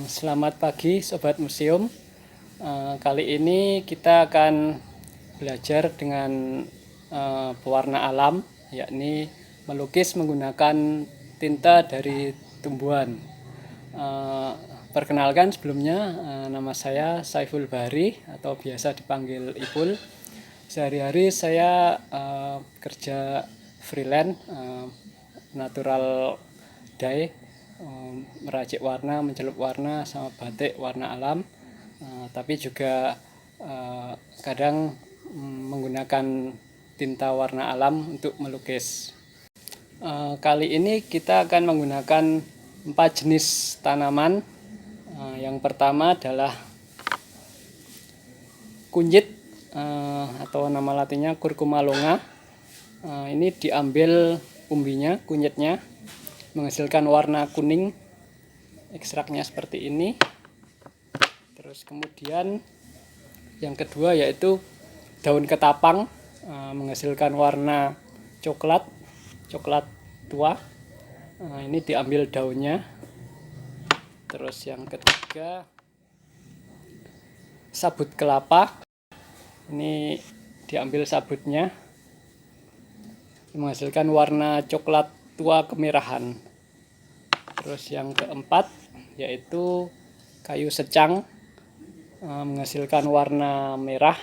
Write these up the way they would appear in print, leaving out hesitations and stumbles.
Selamat pagi Sobat Museum. Kali ini kita akan belajar dengan pewarna alam, yakni melukis menggunakan tinta dari tumbuhan. Perkenalkan sebelumnya, nama saya Saiful Bahri atau biasa dipanggil Ipul. Sehari-hari saya kerja freelance, natural dye, meracik warna, mencelup warna sama batik warna alam, tapi juga kadang menggunakan tinta warna alam untuk melukis. Kali ini kita akan menggunakan 4 jenis tanaman. Yang pertama adalah kunyit, atau nama latinnya Curcuma longa. Ini diambil umbinya, kunyitnya, menghasilkan warna kuning, ekstraknya seperti ini. Terus kemudian yang kedua yaitu daun ketapang, menghasilkan warna coklat tua. Ini diambil daunnya. Terus yang ketiga sabut kelapa, ini diambil sabutnya, menghasilkan warna coklat tua kemerahan. Terus yang keempat yaitu kayu secang, menghasilkan warna merah,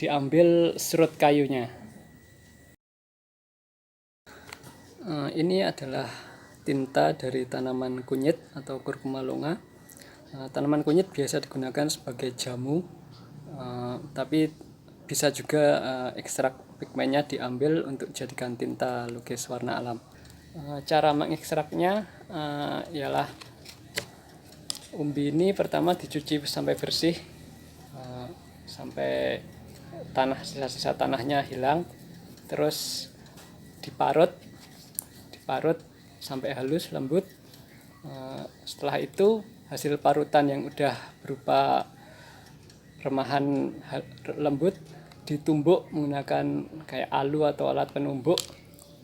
diambil serut kayunya. Ini adalah tinta dari tanaman kunyit atau Curcuma longa. Tanaman kunyit biasa digunakan sebagai jamu, tapi bisa juga ekstrak pigmennya diambil untuk jadikan tinta lukis warna alam. Cara mengekstraknya ialah umbi ini pertama dicuci sampai bersih, sampai sisa-sisa tanahnya hilang. Terus diparut sampai halus lembut. Setelah itu hasil parutan yang udah berupa remahan lembut ditumbuk menggunakan kayak alu atau alat penumbuk.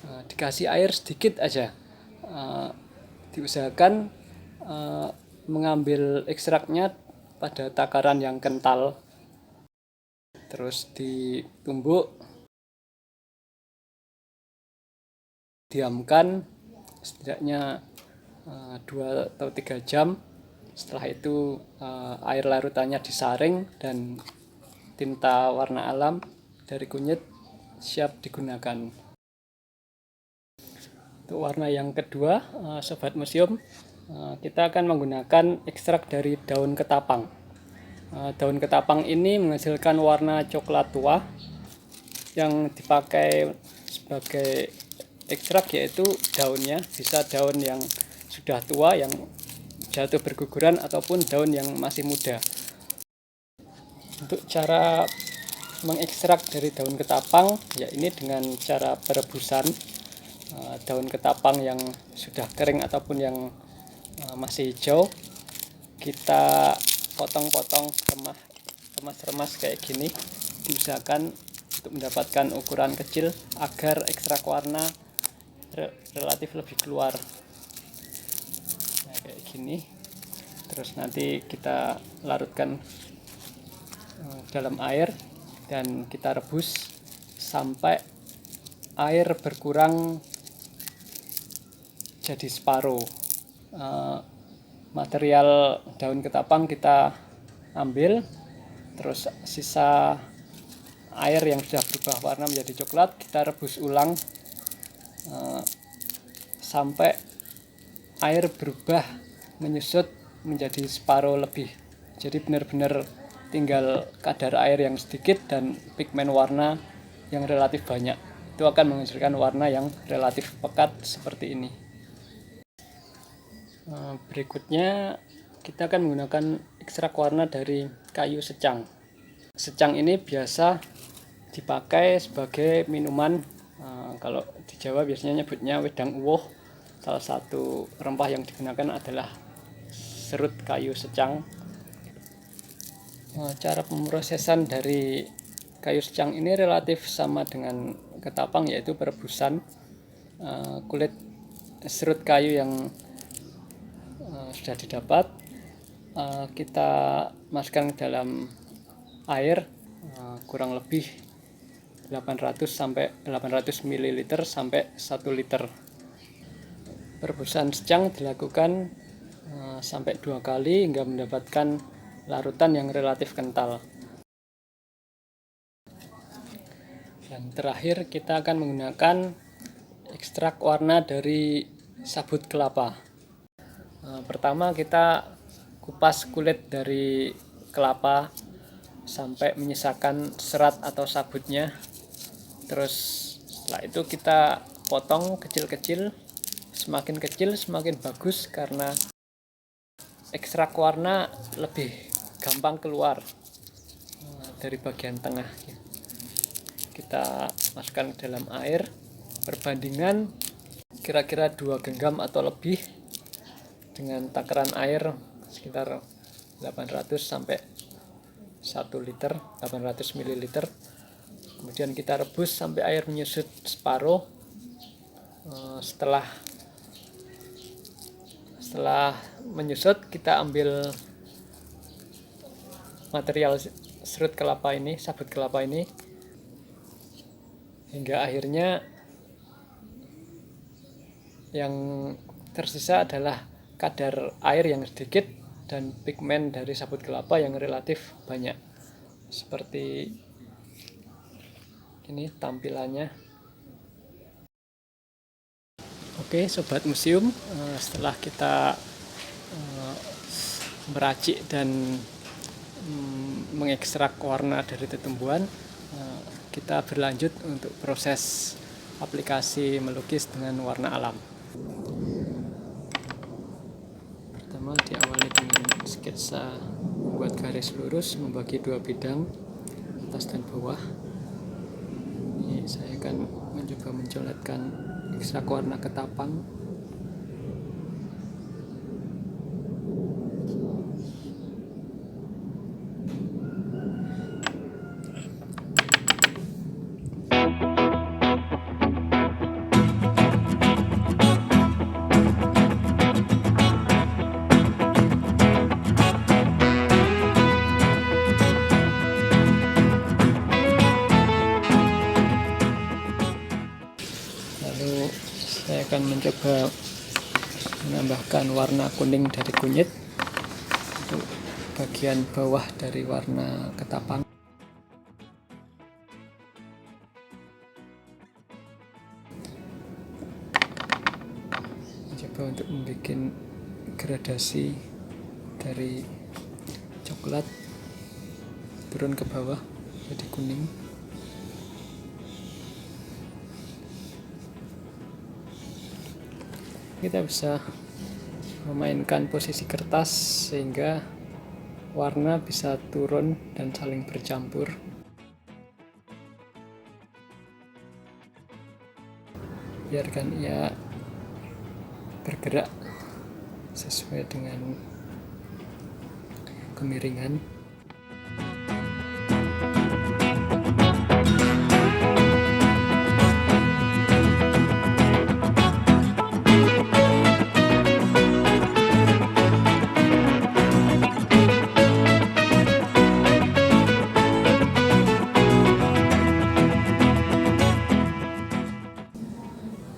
Dikasih air sedikit aja. Diusahakan mengambil ekstraknya pada takaran yang kental. Terus ditumbuk, diamkan setidaknya 2 atau 3 jam. Setelah itu air larutannya disaring dan tinta warna alam dari kunyit siap digunakan. Untuk warna yang kedua, Sobat Museum, kita akan menggunakan ekstrak dari daun ketapang. Daun ketapang ini menghasilkan warna coklat tua. Yang dipakai sebagai ekstrak yaitu daunnya, bisa daun yang sudah tua yang jatuh berguguran ataupun daun yang masih muda. Untuk cara mengekstrak dari daun ketapang, ya ini dengan cara perebusan. Daun ketapang yang sudah kering ataupun yang masih hijau kita potong-potong, remas-remas kayak gini. Diusahakan untuk mendapatkan ukuran kecil agar ekstrak warna relatif lebih keluar. Nah, kayak gini. Terus nanti kita larutkan dalam air dan kita rebus sampai air berkurang jadi separuh. Material daun ketapang kita ambil, terus sisa air yang sudah berubah warna menjadi coklat kita rebus ulang sampai air berubah menyusut menjadi separuh lebih. Jadi benar-benar tinggal kadar air yang sedikit dan pigmen warna yang relatif banyak. Itu akan menghasilkan warna yang relatif pekat seperti ini. Berikutnya kita akan menggunakan ekstrak warna dari kayu secang. Secang ini biasa dipakai sebagai minuman. Kalau di Jawa biasanya nyebutnya wedang uwoh. Salah satu rempah yang digunakan adalah serut kayu secang. Cara pemrosesan dari kayu secang ini relatif sama dengan ketapang, yaitu perebusan. Kulit serut kayu yang sudah didapat, kita masukkan ke dalam air kurang lebih 800 ml sampai 1 liter. Perebusan sedang dilakukan sampai 2 kali hingga mendapatkan larutan yang relatif kental. Dan terakhir kita akan menggunakan ekstrak warna dari sabut kelapa. Pertama kita kupas kulit dari kelapa sampai menyisakan serat atau sabutnya. Terus setelah itu kita potong kecil-kecil, semakin kecil semakin bagus karena ekstrak warna lebih gampang keluar dari bagian tengah. Kita masukkan ke dalam air, perbandingan kira-kira 2 genggam atau lebih dengan takaran air sekitar 800 sampai 1 liter, 800 ml. Kemudian kita rebus sampai air menyusut separuh. Setelah menyusut, kita ambil material serut kelapa ini, sabut kelapa ini, hingga akhirnya yang tersisa adalah kadar air yang sedikit dan pigmen dari sabut kelapa yang relatif banyak. Seperti ini tampilannya. Oke sobat museum, setelah kita meracik dan mengekstrak warna dari tetumbuhan, kita berlanjut untuk proses aplikasi melukis dengan warna alam. Pertama diawali dengan sketsa membuat garis lurus membagi 2 bidang, atas dan bawah. Ini saya akan mencoba mencoletkan ekstrak warna ketapang. Saya akan mencoba menambahkan warna kuning dari kunyit untuk bagian bawah dari warna ketapang. Coba untuk membuat gradasi dari coklat turun ke bawah jadi kuning. Kita bisa memainkan posisi kertas sehingga warna bisa turun dan saling bercampur. Biarkan ia bergerak sesuai dengan kemiringan.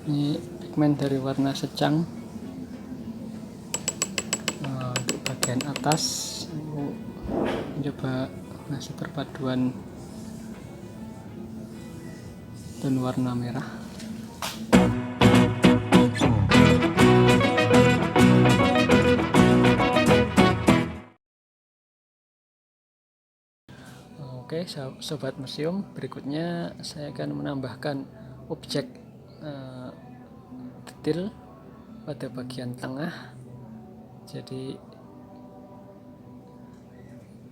Ini pigmen dari warna secang. Untuk bagian atas mencoba ngasih perpaduan dan warna merah. Oke sobat museum, berikutnya saya akan menambahkan objek detail pada bagian tengah. Jadi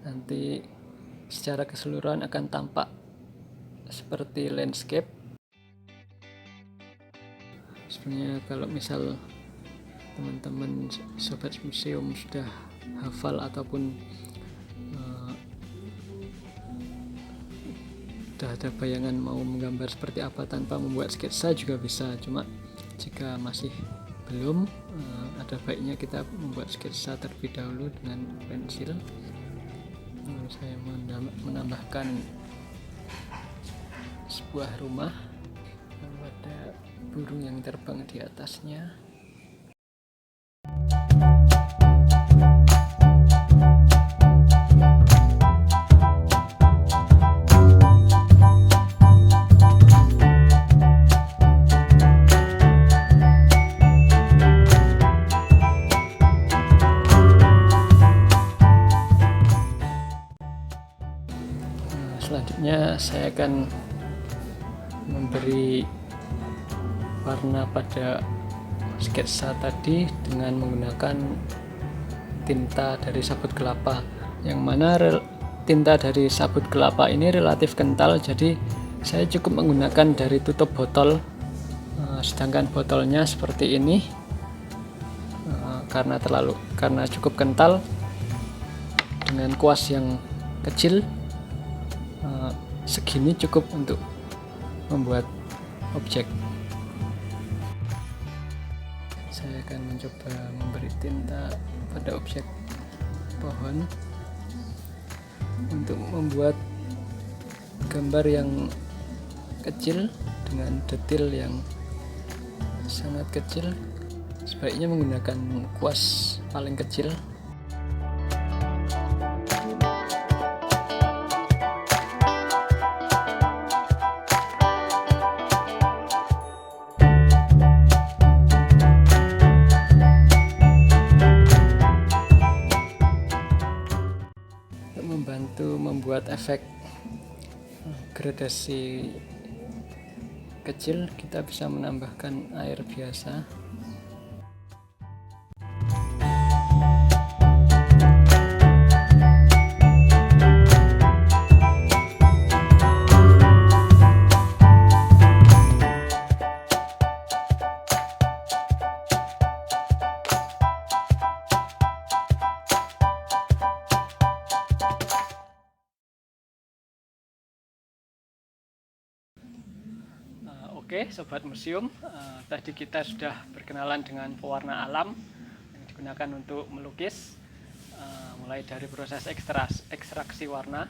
nanti secara keseluruhan akan tampak seperti landscape. Sebenarnya kalau misal teman-teman sobat museum sudah hafal ataupun sudah ada bayangan mau menggambar seperti apa tanpa membuat sketsa juga bisa, cuma jika masih sebelum ada baiknya kita membuat sketsa terlebih dahulu dengan pensil. Saya menambahkan sebuah rumah, ada burung yang terbang di atasnya. Selanjutnya saya akan memberi warna pada sketsa tadi dengan menggunakan tinta dari sabut kelapa, yang mana tinta dari sabut kelapa ini relatif kental, jadi saya cukup menggunakan dari tutup botol, sedangkan botolnya seperti ini karena cukup kental dengan kuas yang kecil. Segini cukup untuk membuat objek. Saya akan mencoba memberi tinta pada objek pohon untuk membuat gambar yang kecil dengan detail yang sangat kecil. Sebaiknya menggunakan kuas paling kecil. Membantu membuat efek gradasi kecil, kita bisa menambahkan air biasa. Oke, Sobat Museum, tadi kita sudah berkenalan dengan pewarna alam yang digunakan untuk melukis, mulai dari proses ekstraksi warna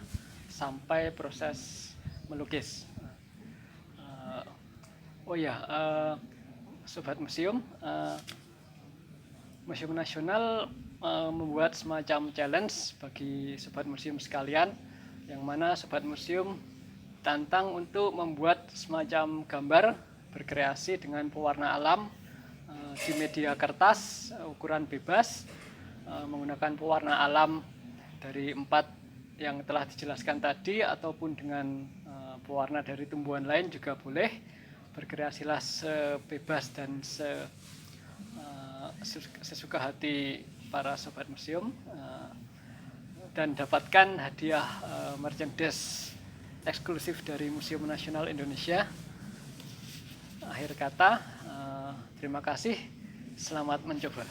sampai proses melukis. Sobat Museum, Museum Nasional membuat semacam challenge bagi Sobat Museum sekalian, yang mana Sobat Museum tantang untuk membuat semacam gambar berkreasi dengan pewarna alam di media kertas ukuran bebas, menggunakan pewarna alam dari 4 yang telah dijelaskan tadi, ataupun dengan pewarna dari tumbuhan lain juga boleh. Berkreasilah sebebas dan sesuka hati para Sobat Museum, dan dapatkan hadiah merchandise eksklusif dari Museum Nasional Indonesia. Akhir kata, terima kasih, selamat mencoba.